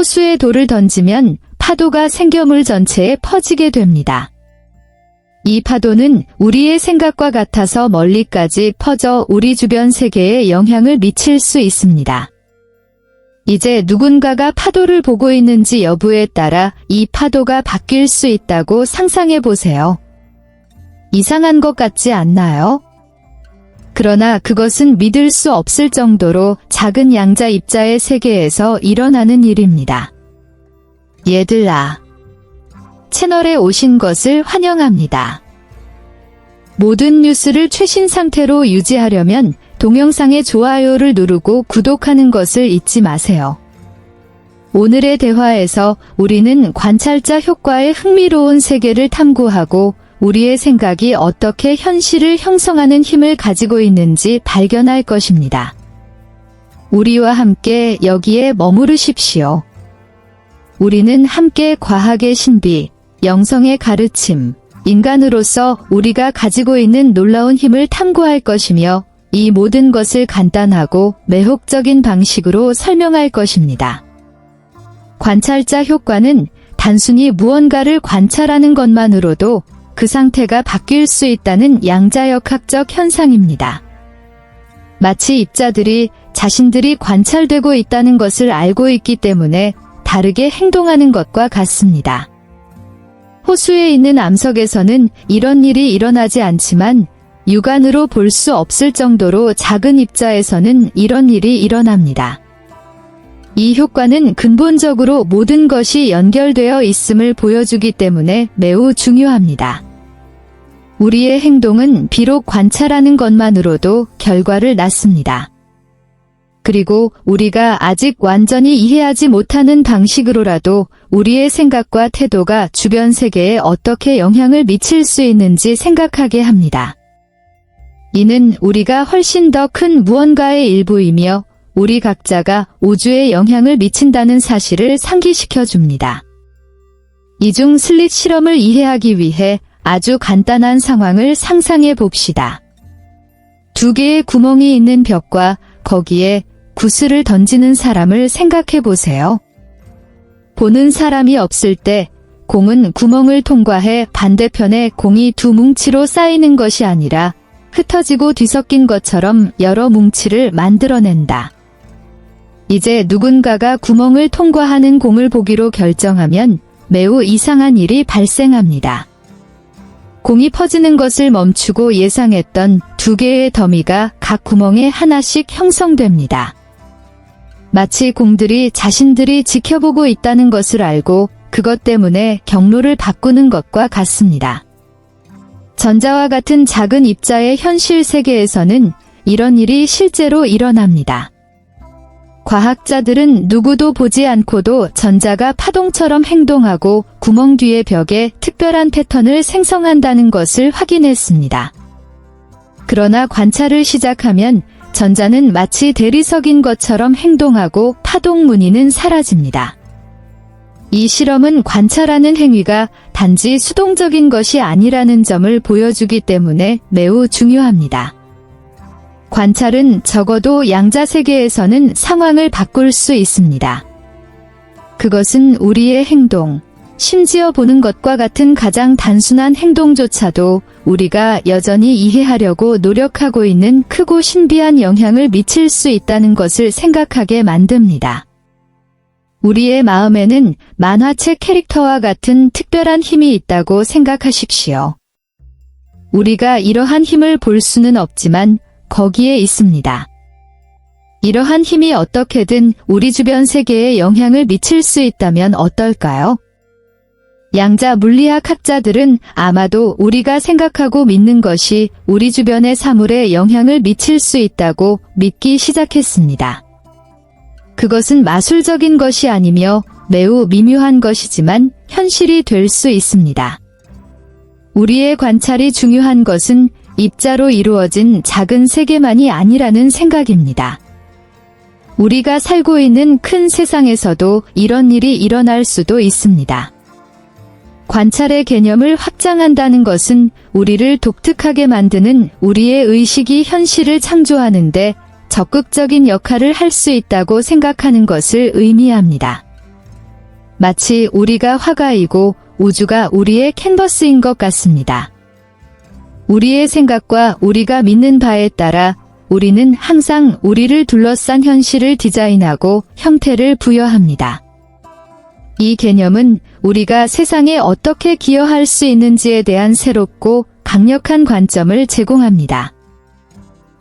호수에 돌을 던지면 파도가 생겨물 전체에 퍼지게 됩니다. 이 파도는 우리의 생각과 같아서 멀리까지 퍼져 우리 주변 세계에 영향을 미칠 수 있습니다. 이제 누군가가 파도를 보고 있는지 여부에 따라 이 파도가 바뀔 수 있다고 상상해 보세요. 이상한 것 같지 않나요? 그러나 그것은 믿을 수 없을 정도로 작은 양자 입자의 세계에서 일어나는 일입니다. 얘들아, 채널에 오신 것을 환영합니다. 모든 뉴스를 최신 상태로 유지하려면 동영상의 좋아요를 누르고 구독하는 것을 잊지 마세요. 오늘의 대화에서 우리는 관찰자 효과의 흥미로운 세계를 탐구하고 우리의 생각이 어떻게 현실을 형성하는 힘을 가지고 있는지 발견할 것입니다. 우리와 함께 여기에 머무르십시오. 우리는 함께 과학의 신비, 영성의 가르침, 인간으로서 우리가 가지고 있는 놀라운 힘을 탐구할 것이며 이 모든 것을 간단하고 매혹적인 방식으로 설명할 것입니다. 관찰자 효과는 단순히 무언가를 관찰하는 것만으로도 그 상태가 바뀔 수 있다는 양자역학적 현상입니다. 마치 입자들이 자신들이 관찰되고 있다는 것을 알고 있기 때문에 다르게 행동하는 것과 같습니다. 호수에 있는 암석에서는 이런 일이 일어나지 않지만 육안으로 볼 수 없을 정도로 작은 입자에서는 이런 일이 일어납니다. 이 효과는 근본적으로 모든 것이 연결되어 있음을 보여주기 때문에 매우 중요합니다. 우리의 행동은 비록 관찰하는 것만으로도 결과를 낳습니다. 그리고 우리가 아직 완전히 이해하지 못하는 방식으로라도 우리의 생각과 태도가 주변 세계에 어떻게 영향을 미칠 수 있는지 생각하게 합니다. 이는 우리가 훨씬 더 큰 무언가의 일부이며 우리 각자가 우주에 영향을 미친다는 사실을 상기시켜 줍니다. 이중 슬릿 실험을 이해하기 위해 아주 간단한 상황을 상상해 봅시다. 두 개의 구멍이 있는 벽과 거기에 구슬을 던지는 사람을 생각해 보세요. 보는 사람이 없을 때 공은 구멍을 통과해 반대편에 공이 두 뭉치로 쌓이는 것이 아니라 흩어지고 뒤섞인 것처럼 여러 뭉치를 만들어낸다. 이제 누군가가 구멍을 통과하는 공을 보기로 결정하면 매우 이상한 일이 발생합니다. 공이 퍼지는 것을 멈추고 예상했던 두 개의 더미가 각 구멍에 하나씩 형성됩니다. 마치 공들이 자신들이 지켜보고 있다는 것을 알고 그것 때문에 경로를 바꾸는 것과 같습니다. 전자와 같은 작은 입자의 현실 세계에서는 이런 일이 실제로 일어납니다. 과학자들은 누구도 보지 않고도 전자가 파동처럼 행동하고 구멍 뒤의 벽에 특별한 패턴을 생성한다는 것을 확인했습니다. 그러나 관찰을 시작하면 전자는 마치 대리석인 것처럼 행동하고 파동 무늬는 사라집니다. 이 실험은 관찰하는 행위가 단지 수동적인 것이 아니라는 점을 보여주기 때문에 매우 중요합니다. 관찰은 적어도 양자세계에서는 상황을 바꿀 수 있습니다. 그것은 우리의 행동, 심지어 보는 것과 같은 가장 단순한 행동조차도 우리가 여전히 이해하려고 노력하고 있는 크고 신비한 영향을 미칠 수 있다는 것을 생각하게 만듭니다. 우리의 마음에는 만화책 캐릭터와 같은 특별한 힘이 있다고 생각하십시오. 우리가 이러한 힘을 볼 수는 없지만 거기에 있습니다. 이러한 힘이 어떻게든 우리 주변 세계에 영향을 미칠 수 있다면 어떨까요? 양자 물리학 학자들은 아마도 우리가 생각하고 믿는 것이 우리 주변의 사물에 영향을 미칠 수 있다고 믿기 시작했습니다. 그것은 마술적인 것이 아니며 매우 미묘한 것이지만 현실이 될 수 있습니다. 우리의 관찰이 중요한 것은 입자로 이루어진 작은 세계만이 아니라는 생각입니다. 우리가 살고 있는 큰 세상에서도 이런 일이 일어날 수도 있습니다. 관찰의 개념을 확장한다는 것은 우리를 독특하게 만드는 우리의 의식이 현실을 창조하는데 적극적인 역할을 할 수 있다고 생각하는 것을 의미합니다. 마치 우리가 화가이고 우주가 우리의 캔버스인 것 같습니다. 우리의 생각과 우리가 믿는 바에 따라 우리는 항상 우리를 둘러싼 현실을 디자인하고 형태를 부여합니다. 이 개념은 우리가 세상에 어떻게 기여할 수 있는지에 대한 새롭고 강력한 관점을 제공합니다.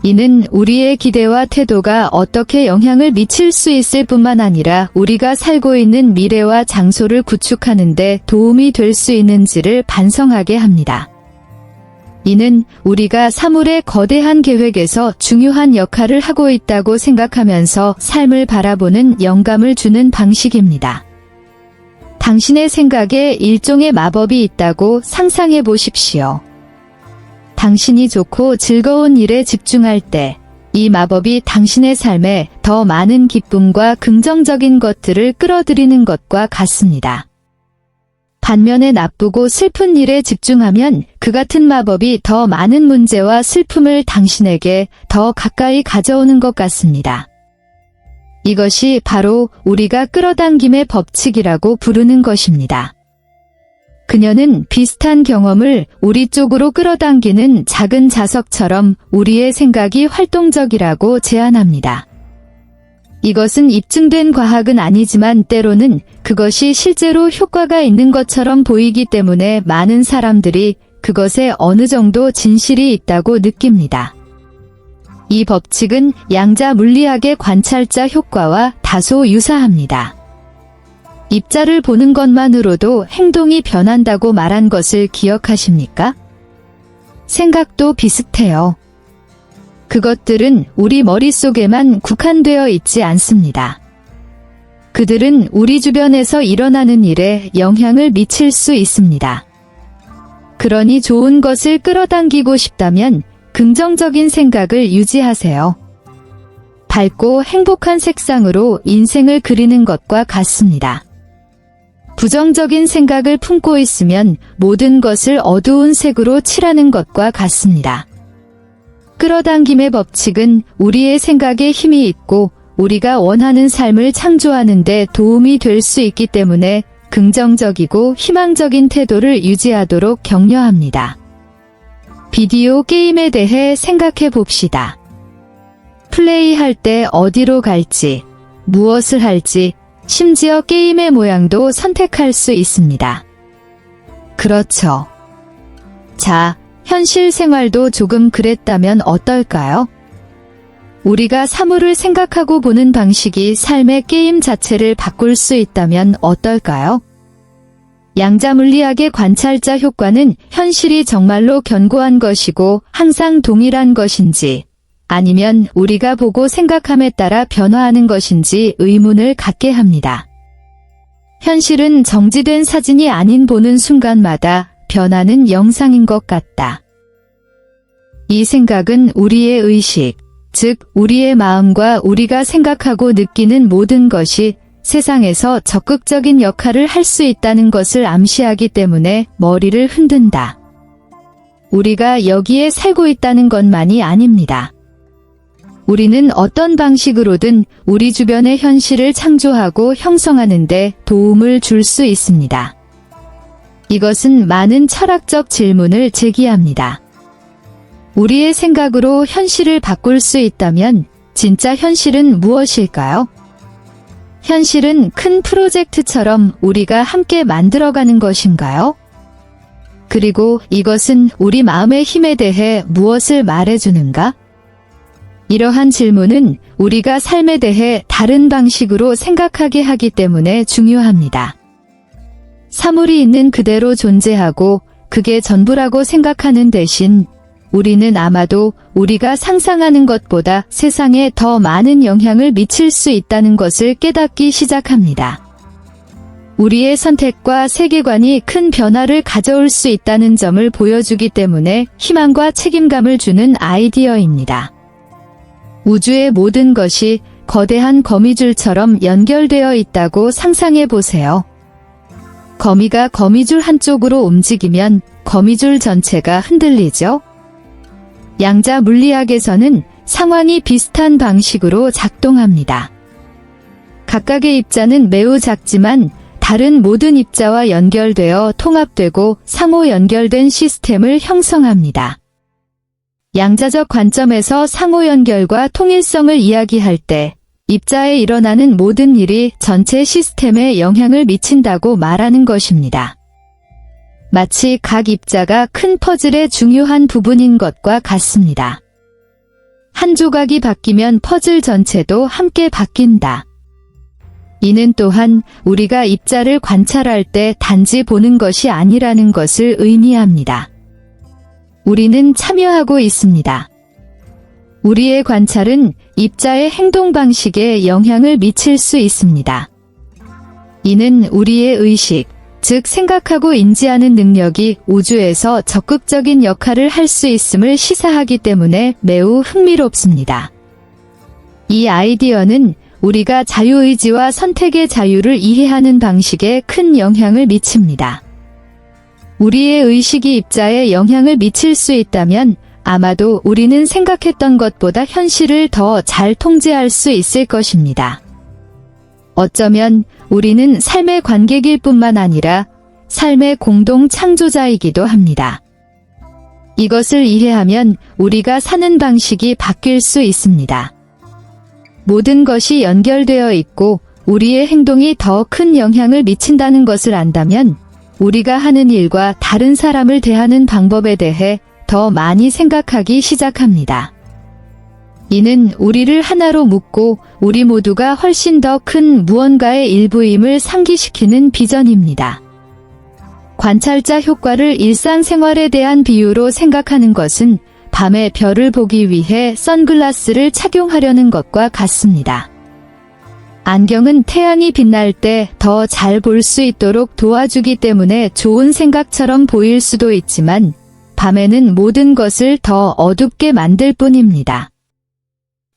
이는 우리의 기대와 태도가 어떻게 영향을 미칠 수 있을 뿐만 아니라 우리가 살고 있는 미래와 장소를 구축하는 데 도움이 될 수 있는지를 반성하게 합니다. 이는 우리가 사물의 거대한 계획에서 중요한 역할을 하고 있다고 생각하면서 삶을 바라보는 영감을 주는 방식입니다. 당신의 생각에 일종의 마법이 있다고 상상해 보십시오. 당신이 좋고 즐거운 일에 집중할 때 이 마법이 당신의 삶에 더 많은 기쁨과 긍정적인 것들을 끌어들이는 것과 같습니다. 반면에 나쁘고 슬픈 일에 집중하면 그 같은 마법이 더 많은 문제와 슬픔을 당신에게 더 가까이 가져오는 것 같습니다. 이것이 바로 우리가 끌어당김의 법칙이라고 부르는 것입니다. 그녀는 비슷한 경험을 우리 쪽으로 끌어당기는 작은 자석처럼 우리의 생각이 활동적이라고 제안합니다. 이것은 입증된 과학은 아니지만 때로는 그것이 실제로 효과가 있는 것처럼 보이기 때문에 많은 사람들이 그것에 어느 정도 진실이 있다고 느낍니다. 이 법칙은 양자 물리학의 관찰자 효과와 다소 유사합니다. 입자를 보는 것만으로도 행동이 변한다고 말한 것을 기억하십니까? 생각도 비슷해요. 그것들은 우리 머릿속에만 국한되어 있지 않습니다. 그들은 우리 주변에서 일어나는 일에 영향을 미칠 수 있습니다. 그러니 좋은 것을 끌어당기고 싶다면 긍정적인 생각을 유지하세요. 밝고 행복한 색상으로 인생을 그리는 것과 같습니다. 부정적인 생각을 품고 있으면 모든 것을 어두운 색으로 칠하는 것과 같습니다. 끌어당김의 법칙은 우리의 생각에 힘이 있고 우리가 원하는 삶을 창조하는 데 도움이 될 수 있기 때문에 긍정적이고 희망적인 태도를 유지하도록 격려합니다. 비디오 게임에 대해 생각해 봅시다. 플레이할 때 어디로 갈지, 무엇을 할지, 심지어 게임의 모양도 선택할 수 있습니다. 그렇죠. 자, 현실 생활도 조금 그랬다면 어떨까요? 우리가 사물을 생각하고 보는 방식이 삶의 게임 자체를 바꿀 수 있다면 어떨까요? 양자 물리학의 관찰자 효과는 현실이 정말로 견고한 것이고 항상 동일한 것인지 아니면 우리가 보고 생각함에 따라 변화하는 것인지 의문을 갖게 합니다. 현실은 정지된 사진이 아닌 보는 순간마다 변하는 영상인 것 같다. 이 생각은 우리의 의식, 즉 우리의 마음과 우리가 생각하고 느끼는 모든 것이 세상에서 적극적인 역할을 할 수 있다는 것을 암시하기 때문에 머리를 흔든다. 우리가 여기에 살고 있다는 것만이 아닙니다. 우리는 어떤 방식으로든 우리 주변의 현실을 창조하고 형성하는 데 도움을 줄 수 있습니다. 이것은 많은 철학적 질문을 제기합니다. 우리의 생각으로 현실을 바꿀 수 있다면 진짜 현실은 무엇일까요? 현실은 큰 프로젝트처럼 우리가 함께 만들어가는 것인가요? 그리고 이것은 우리 마음의 힘에 대해 무엇을 말해주는가? 이러한 질문은 우리가 삶에 대해 다른 방식으로 생각하게 하기 때문에 중요합니다. 사물이 있는 그대로 존재하고 그게 전부라고 생각하는 대신 우리는 아마도 우리가 상상하는 것보다 세상에 더 많은 영향을 미칠 수 있다는 것을 깨닫기 시작합니다. 우리의 선택과 세계관이 큰 변화를 가져올 수 있다는 점을 보여주기 때문에 희망과 책임감을 주는 아이디어입니다. 우주의 모든 것이 거대한 거미줄처럼 연결되어 있다고 상상해 보세요. 거미가 거미줄 한쪽으로 움직이면 거미줄 전체가 흔들리죠? 양자 물리학에서는 상황이 비슷한 방식으로 작동합니다. 각각의 입자는 매우 작지만 다른 모든 입자와 연결되어 통합되고 상호 연결된 시스템을 형성합니다. 양자적 관점에서 상호 연결과 통일성을 이야기할 때 입자에 일어나는 모든 일이 전체 시스템에 영향을 미친다고 말하는 것입니다. 마치 각 입자가 큰 퍼즐의 중요한 부분인 것과 같습니다. 한 조각이 바뀌면 퍼즐 전체도 함께 바뀐다. 이는 또한 우리가 입자를 관찰할 때 단지 보는 것이 아니라는 것을 의미합니다. 우리는 참여하고 있습니다. 우리의 관찰은 입자의 행동 방식에 영향을 미칠 수 있습니다. 이는 우리의 의식, 즉 생각하고 인지하는 능력이 우주에서 적극적인 역할을 할 수 있음을 시사하기 때문에 매우 흥미롭습니다. 이 아이디어는 우리가 자유의지와 선택의 자유를 이해하는 방식에 큰 영향을 미칩니다. 우리의 의식이 입자에 영향을 미칠 수 있다면 아마도 우리는 생각했던 것보다 현실을 더 잘 통제할 수 있을 것입니다. 어쩌면 우리는 삶의 관객일 뿐만 아니라 삶의 공동 창조자이기도 합니다. 이것을 이해하면 우리가 사는 방식이 바뀔 수 있습니다. 모든 것이 연결되어 있고 우리의 행동이 더 큰 영향을 미친다는 것을 안다면 우리가 하는 일과 다른 사람을 대하는 방법에 대해 더 많이 생각하기 시작합니다. 이는 우리를 하나로 묶고 우리 모두가 훨씬 더 큰 무언가의 일부임을 상기시키는 비전입니다. 관찰자 효과를 일상생활에 대한 비유로 생각하는 것은 밤에 별을 보기 위해 선글라스를 착용하려는 것과 같습니다. 안경은 태양이 빛날 때 더 잘 볼 수 있도록 도와주기 때문에 좋은 생각처럼 보일 수도 있지만 밤에는 모든 것을 더 어둡게 만들 뿐입니다.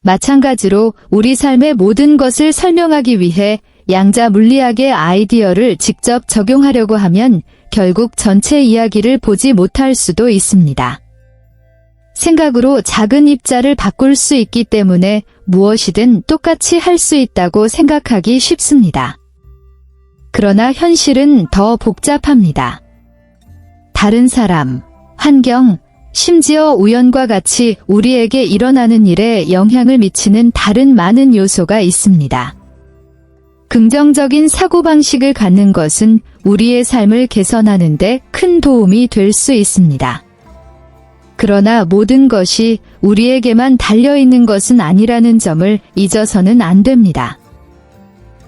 마찬가지로 우리 삶의 모든 것을 설명하기 위해 양자 물리학의 아이디어를 직접 적용하려고 하면 결국 전체 이야기를 보지 못할 수도 있습니다. 생각으로 작은 입자를 바꿀 수 있기 때문에 무엇이든 똑같이 할 수 있다고 생각하기 쉽습니다. 그러나 현실은 더 복잡합니다. 다른 사람, 환경, 심지어 우연과 같이 우리에게 일어나는 일에 영향을 미치는 다른 많은 요소가 있습니다. 긍정적인 사고방식을 갖는 것은 우리의 삶을 개선하는 데 큰 도움이 될 수 있습니다. 그러나 모든 것이 우리에게만 달려있는 것은 아니라는 점을 잊어서는 안 됩니다.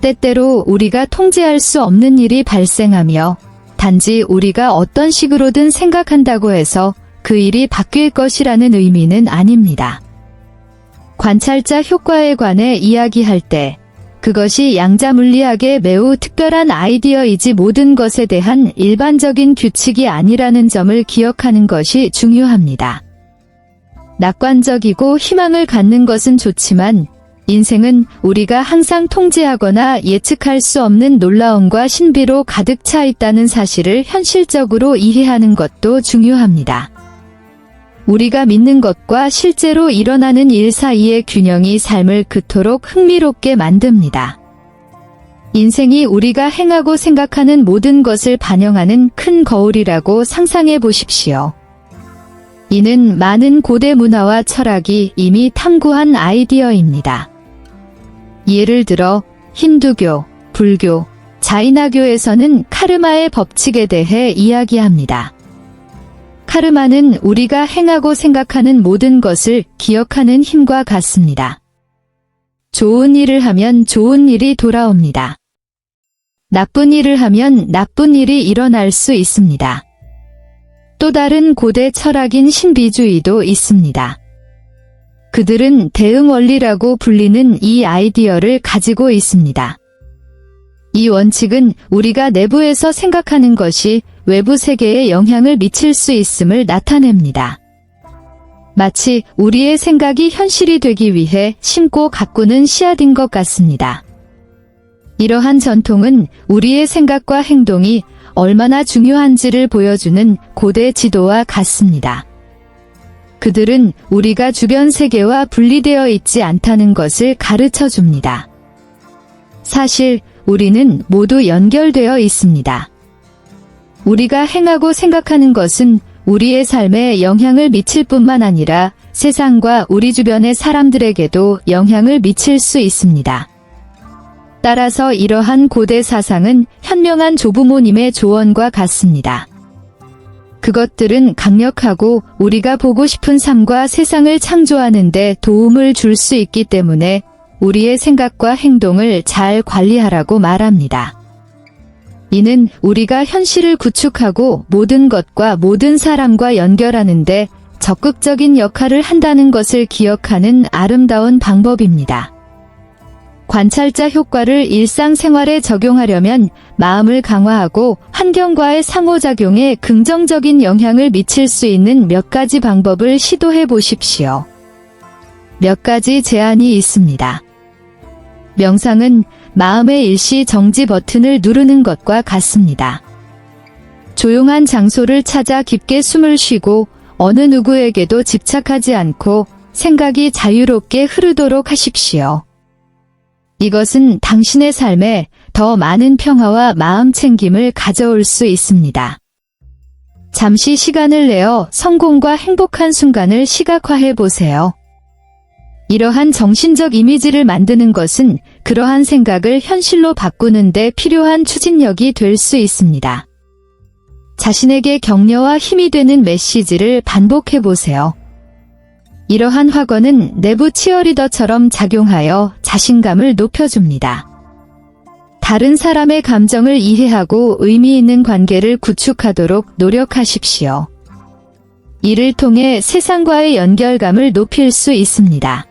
때때로 우리가 통제할 수 없는 일이 발생하며 단지 우리가 어떤 식으로든 생각한다고 해서 그 일이 바뀔 것이라는 의미는 아닙니다. 관찰자 효과에 관해 이야기할 때 그것이 양자 물리학의 매우 특별한 아이디어이지 모든 것에 대한 일반적인 규칙이 아니라는 점을 기억하는 것이 중요합니다. 낙관적이고 희망을 갖는 것은 좋지만 인생은 우리가 항상 통제하거나 예측할 수 없는 놀라움과 신비로 가득 차 있다는 사실을 현실적으로 이해하는 것도 중요합니다. 우리가 믿는 것과 실제로 일어나는 일 사이의 균형이 삶을 그토록 흥미롭게 만듭니다. 인생이 우리가 행하고 생각하는 모든 것을 반영하는 큰 거울이라고 상상해 보십시오. 이는 많은 고대 문화와 철학이 이미 탐구한 아이디어입니다. 예를 들어 힌두교, 불교, 자이나교에서는 카르마의 법칙에 대해 이야기합니다. 카르마는 우리가 행하고 생각하는 모든 것을 기억하는 힘과 같습니다. 좋은 일을 하면 좋은 일이 돌아옵니다. 나쁜 일을 하면 나쁜 일이 일어날 수 있습니다. 또 다른 고대 철학인 신비주의도 있습니다. 그들은 대응 원리라고 불리는 이 아이디어를 가지고 있습니다. 이 원칙은 우리가 내부에서 생각하는 것이 외부 세계에 영향을 미칠 수 있음을 나타냅니다. 마치 우리의 생각이 현실이 되기 위해 심고 가꾸는 씨앗인 것 같습니다. 이러한 전통은 우리의 생각과 행동이 얼마나 중요한지를 보여주는 고대 지도와 같습니다. 그들은 우리가 주변 세계와 분리되어 있지 않다는 것을 가르쳐 줍니다. 사실 우리는 모두 연결되어 있습니다. 우리가 행하고 생각하는 것은 우리의 삶에 영향을 미칠 뿐만 아니라 세상과 우리 주변의 사람들에게도 영향을 미칠 수 있습니다. 따라서 이러한 고대 사상은 현명한 조부모님의 조언과 같습니다. 그것들은 강력하고 우리가 보고 싶은 삶과 세상을 창조하는 데 도움을 줄 수 있기 때문에 우리의 생각과 행동을 잘 관리하라고 말합니다. 이는 우리가 현실을 구축하고 모든 것과 모든 사람과 연결하는데 적극적인 역할을 한다는 것을 기억하는 아름다운 방법입니다. 관찰자 효과를 일상생활에 적용하려면 마음을 강화하고 환경과의 상호작용에 긍정적인 영향을 미칠 수 있는 몇 가지 방법을 시도해 보십시오. 몇 가지 제안이 있습니다. 명상은 마음의 일시 정지 버튼을 누르는 것과 같습니다. 조용한 장소를 찾아 깊게 숨을 쉬고 어느 누구에게도 집착하지 않고 생각이 자유롭게 흐르도록 하십시오. 이것은 당신의 삶에 더 많은 평화와 마음 챙김을 가져올 수 있습니다. 잠시 시간을 내어 성공과 행복한 순간을 시각화해 보세요. 이러한 정신적 이미지를 만드는 것은 그러한 생각을 현실로 바꾸는 데 필요한 추진력이 될 수 있습니다. 자신에게 격려와 힘이 되는 메시지를 반복해 보세요. 이러한 확언은 내부 치어리더처럼 작용하여 자신감을 높여줍니다. 다른 사람의 감정을 이해하고 의미 있는 관계를 구축하도록 노력하십시오. 이를 통해 세상과의 연결감을 높일 수 있습니다.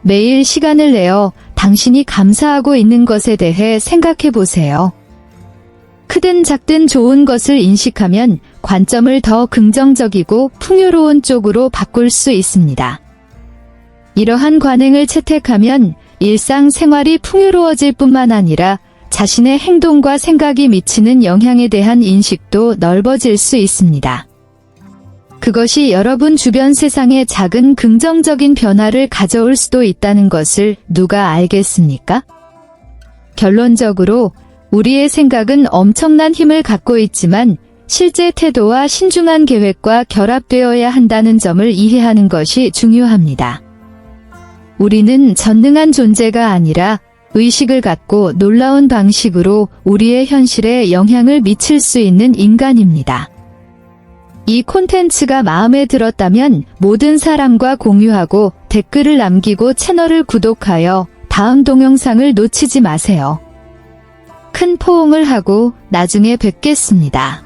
매일 시간을 내어 당신이 감사하고 있는 것에 대해 생각해 보세요. 크든 작든 좋은 것을 인식하면 관점을 더 긍정적이고 풍요로운 쪽으로 바꿀 수 있습니다. 이러한 관행을 채택하면 일상생활이 풍요로워질 뿐만 아니라 자신의 행동과 생각이 미치는 영향에 대한 인식도 넓어질 수 있습니다. 그것이 여러분 주변 세상에 작은 긍정적인 변화를 가져올 수도 있다는 것을 누가 알겠습니까? 결론적으로 우리의 생각은 엄청난 힘을 갖고 있지만 실제 태도와 신중한 계획과 결합되어야 한다는 점을 이해하는 것이 중요합니다. 우리는 전능한 존재가 아니라 의식을 갖고 놀라운 방식으로 우리의 현실에 영향을 미칠 수 있는 인간입니다. 이 콘텐츠가 마음에 들었다면 모든 사람과 공유하고 댓글을 남기고 채널을 구독하여 다음 동영상을 놓치지 마세요. 큰 포옹을 하고 나중에 뵙겠습니다.